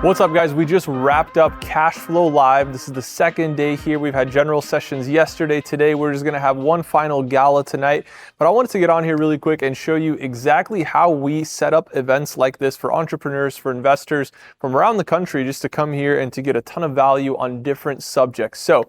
What's up, guys? We just wrapped up Cashflow Live. This is the second day here. We've had general sessions yesterday. Today, we're just going to have one final gala tonight. But I wanted to get on here really quick and show you exactly how we set up events like this for entrepreneurs, for investors from around the country, just to come here and to get a ton of value on different subjects. So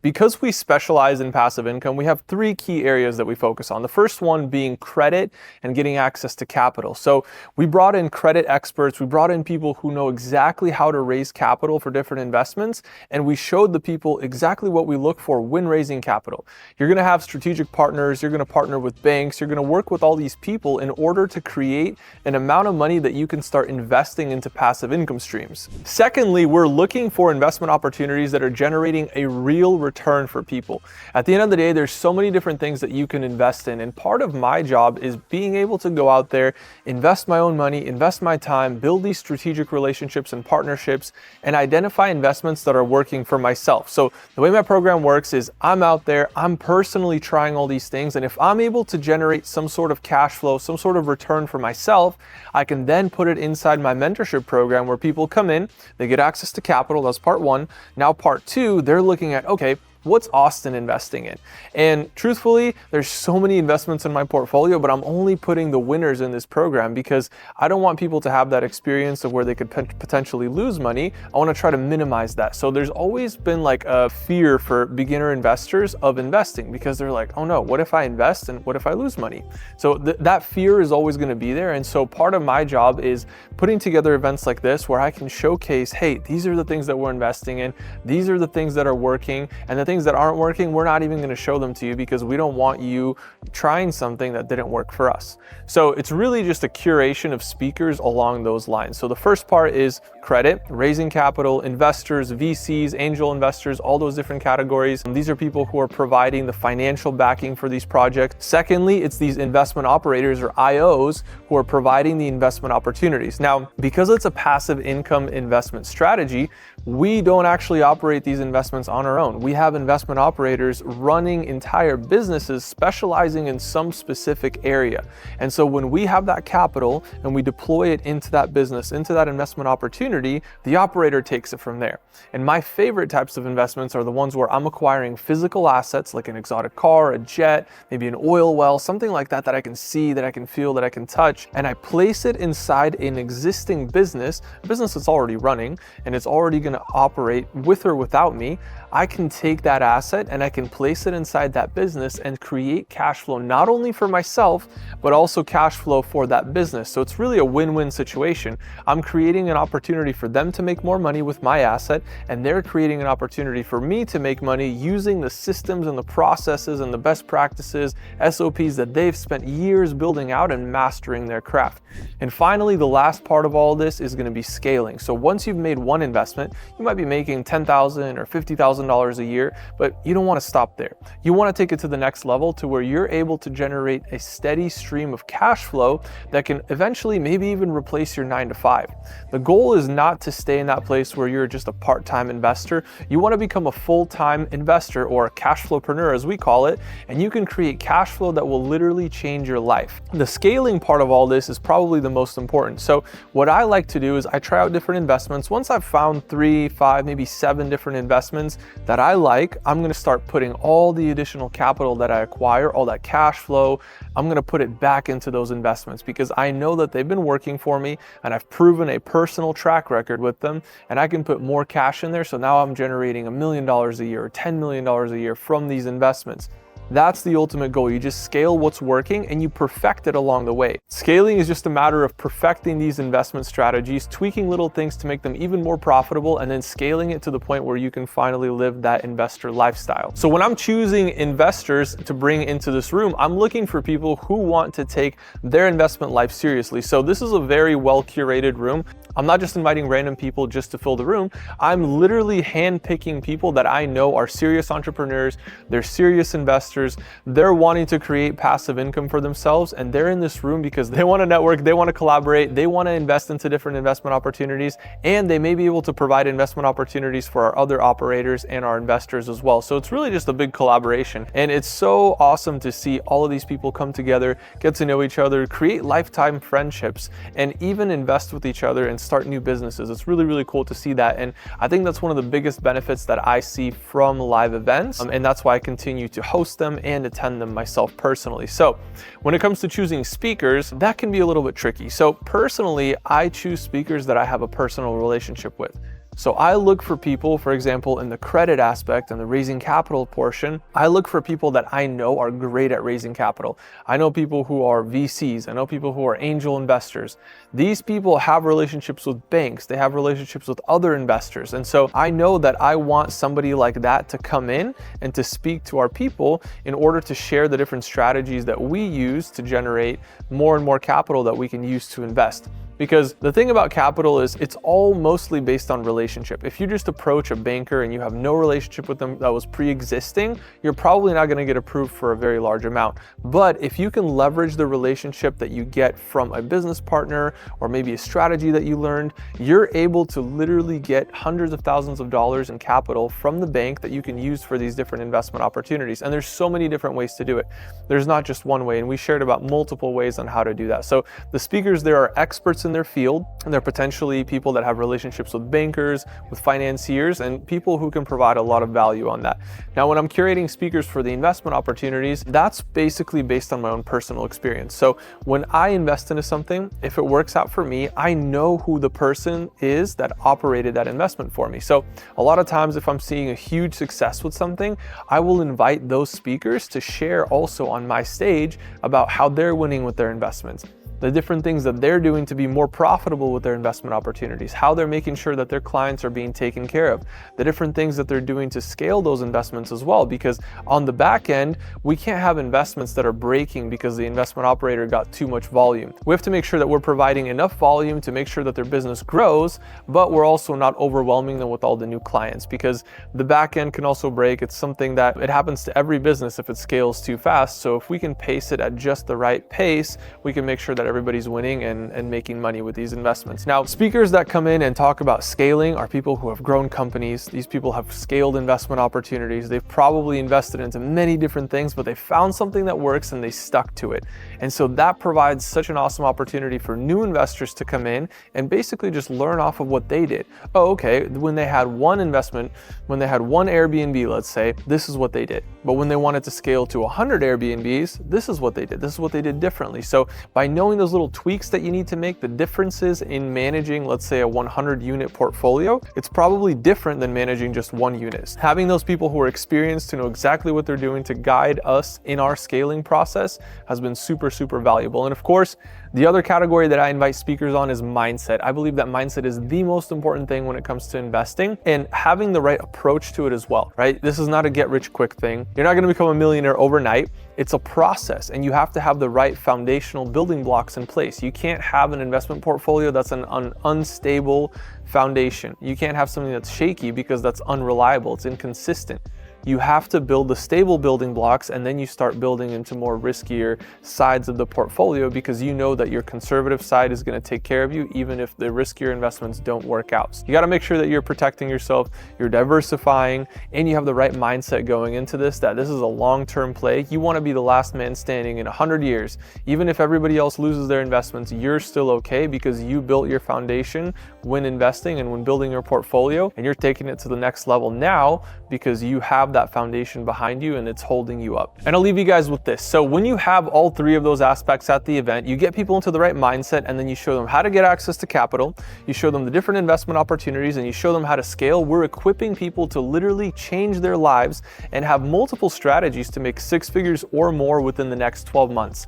because we specialize in passive income, we have three key areas that we focus on. The first one being credit and getting access to capital. So we brought in credit experts. We brought in people who know exactly how to raise capital for different investments, and we showed the people exactly what we look for when raising capital. You're going to have strategic partners, you're going to partner with banks, you're going to work with all these people in order to create an amount of money that you can start investing into passive income streams. Secondly, we're looking for investment opportunities that are generating a real return for people. At the end of the day, there's so many different things that you can invest in, and part of my job is being able to go out there, invest my own money, invest my time, build these strategic relationships and partnerships, and identify investments that are working for myself. So the way my program works is I'm out there, I'm personally trying all these things, and if I'm able to generate some sort of cash flow, some sort of return for myself, I can then put it inside my mentorship program where people come in, they get access to capital. That's part one. Now part two, they're looking at, okay, what's Austin investing in? And truthfully, there's so many investments in my portfolio, but I'm only putting the winners in this program because I don't want people to have that experience of where they could potentially lose money. I want to try to minimize that. So there's always been like a fear for beginner investors of investing because they're like, oh no, what if I invest and what if I lose money? So that fear is always going to be there. And so part of my job is putting together events like this where I can showcase, hey, these are the things that we're investing in. These are the things that are working, and the things that aren't working, we're not even going to show them to you because we don't want you trying something that didn't work for us. So it's really just a curation of speakers along those lines. So the first part is credit, raising capital, investors, VCs, angel investors, all those different categories. And these are people who are providing the financial backing for these projects. Secondly, it's these investment operators or IOs who are providing the investment opportunities. Now, because it's a passive income investment strategy, we don't actually operate these investments on our own. We have investment operators running entire businesses specializing in some specific area. And so when we have that capital and we deploy it into that business, into that investment opportunity, the operator takes it from there. And my favorite types of investments are the ones where I'm acquiring physical assets like an exotic car, a jet, maybe an oil well, something like that that I can see, that I can feel, that I can touch, and I place it inside an existing business, a business that's already running, and it's already going to operate with or without me. I can take that asset and I can place it inside that business and create cash flow, not only for myself, but also cash flow for that business. So it's really a win-win situation. I'm creating an opportunity for them to make more money with my asset, and they're creating an opportunity for me to make money using the systems and the processes and the best practices, SOPs that they've spent years building out and mastering their craft. And finally, the last part of all this is going to be scaling. So once you've made one investment, you might be making $10,000 or $50,000 a year, but you don't want to stop there. You want to take it to the next level to where you're able to generate a steady stream of cash flow that can eventually maybe even replace your 9-to-5. The goal is not to stay in that place where you're just a part-time investor. You want to become a full-time investor, or a cash flowpreneur as we call it, and you can create cash flow that will literally change your life. The scaling part of all this is probably the most important. So what I like to do is I try out different investments. Once I've found 3, 5, maybe 7 different investments that I like, I'm going to start putting all the additional capital that I acquire, all that cash flow, I'm going to put it back into those investments because I know that they've been working for me and I've proven a personal track record with them, and I can put more cash in there. So now I'm generating $1 million a year or $10 million a year from these investments. That's the ultimate goal. You just scale what's working and you perfect it along the way. Scaling is just a matter of perfecting these investment strategies, tweaking little things to make them even more profitable, and then scaling it to the point where you can finally live that investor lifestyle. So when I'm choosing investors to bring into this room, I'm looking for people who want to take their investment life seriously. So this is a very well curated room. I'm not just inviting random people just to fill the room. I'm literally handpicking people that I know are serious entrepreneurs, they're serious investors, they're wanting to create passive income for themselves, and they're in this room because they want to network, they want to collaborate, they want to invest into different investment opportunities, and they may be able to provide investment opportunities for our other operators and our investors as well. So it's really just a big collaboration, and it's so awesome to see all of these people come together, get to know each other, create lifetime friendships, and even invest with each other and start new businesses. It's really, really cool to see that. And I think that's one of the biggest benefits that I see from live events. And that's why I continue to host them and attend them myself personally. So when it comes to choosing speakers, that can be a little bit tricky. So personally, I choose speakers that I have a personal relationship with. So I look for people, for example, in the credit aspect and the raising capital portion, I look for people that I know are great at raising capital. I know people who are VCs. I know people who are angel investors. These people have relationships with banks. They have relationships with other investors. And so I know that I want somebody like that to come in and to speak to our people in order to share the different strategies that we use to generate more and more capital that we can use to invest. Because the thing about capital is it's all mostly based on relationship. If you just approach a banker and you have no relationship with them that was pre-existing, you're probably not going to get approved for a very large amount. But if you can leverage the relationship that you get from a business partner or maybe a strategy that you learned, you're able to literally get hundreds of thousands of dollars in capital from the bank that you can use for these different investment opportunities. And there's so many different ways to do it. There's not just one way, and we shared about multiple ways on how to do that. So the speakers there are experts in their field, and they're potentially people that have relationships with bankers, with financiers, and people who can provide a lot of value on that. Now, when I'm curating speakers for the investment opportunities, that's basically based on my own personal experience. So when I invest into something, if it works out for me, I know who the person is that operated that investment for me. So a lot of times if I'm seeing a huge success with something, I will invite those speakers to share also on my stage about how they're winning with their investments, the different things that they're doing to be more profitable with their investment opportunities, how they're making sure that their clients are being taken care of, the different things that they're doing to scale those investments as well. Because on the back end, we can't have investments that are breaking because the investment operator got too much volume. We have to make sure that we're providing enough volume to make sure that their business grows, but we're also not overwhelming them with all the new clients, because the back end can also break. It's something that it happens to every business if it scales too fast. So if we can pace it at just the right pace, we can make sure that everybody's winning and making money with these investments. Now, speakers that come in and talk about scaling are people who have grown companies. These people have scaled investment opportunities. They've probably invested into many different things, but they found something that works and they stuck to it. And so that provides such an awesome opportunity for new investors to come in and basically just learn off of what they did. Oh, okay, when they had one investment, when they had one Airbnb, let's say, this is what they did. But when they wanted to scale to 100 Airbnbs, this is what they did. This is what they did differently. So by knowing those little tweaks that you need to make, the differences in managing, let's say, a 100 unit portfolio, it's probably different than managing just one unit. Having those people who are experienced to know exactly what they're doing to guide us in our scaling process has been super, super valuable. And of course, the other category that I invite speakers on is mindset. I believe that mindset is the most important thing when it comes to investing, and having the right approach to it as well, right? This is not a get rich quick thing. You're not going to become a millionaire overnight. It's a process, and you have to have the right foundational building blocks in place. You can't have an investment portfolio that's an unstable foundation. You can't have something that's shaky because that's unreliable. It's inconsistent. You have to build the stable building blocks, and then you start building into more riskier sides of the portfolio, because you know that your conservative side is going to take care of you even if the riskier investments don't work out. So you got to make sure that you're protecting yourself, you're diversifying, and you have the right mindset going into this, that this is a long-term play. You want to be the last man standing in 100 years. Even if everybody else loses their investments, you're still okay because you built your foundation when investing and when building your portfolio, and you're taking it to the next level now because you have that foundation behind you and it's holding you up. And I'll leave you guys with this. So when you have all three of those aspects at the event, you get people into the right mindset, and then you show them how to get access to capital, you show them the different investment opportunities, and you show them how to scale. We're equipping people to literally change their lives and have multiple strategies to make 6 figures or more within the next 12 months.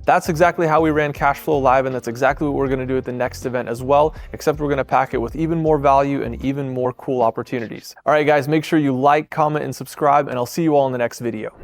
That's exactly how we ran Cashflow Live, and that's exactly what we're going to do at the next event as well, except we're going to pack it with even more value and even more cool opportunities. All right, guys, make sure you like, comment, and subscribe, and I'll see you all in the next video.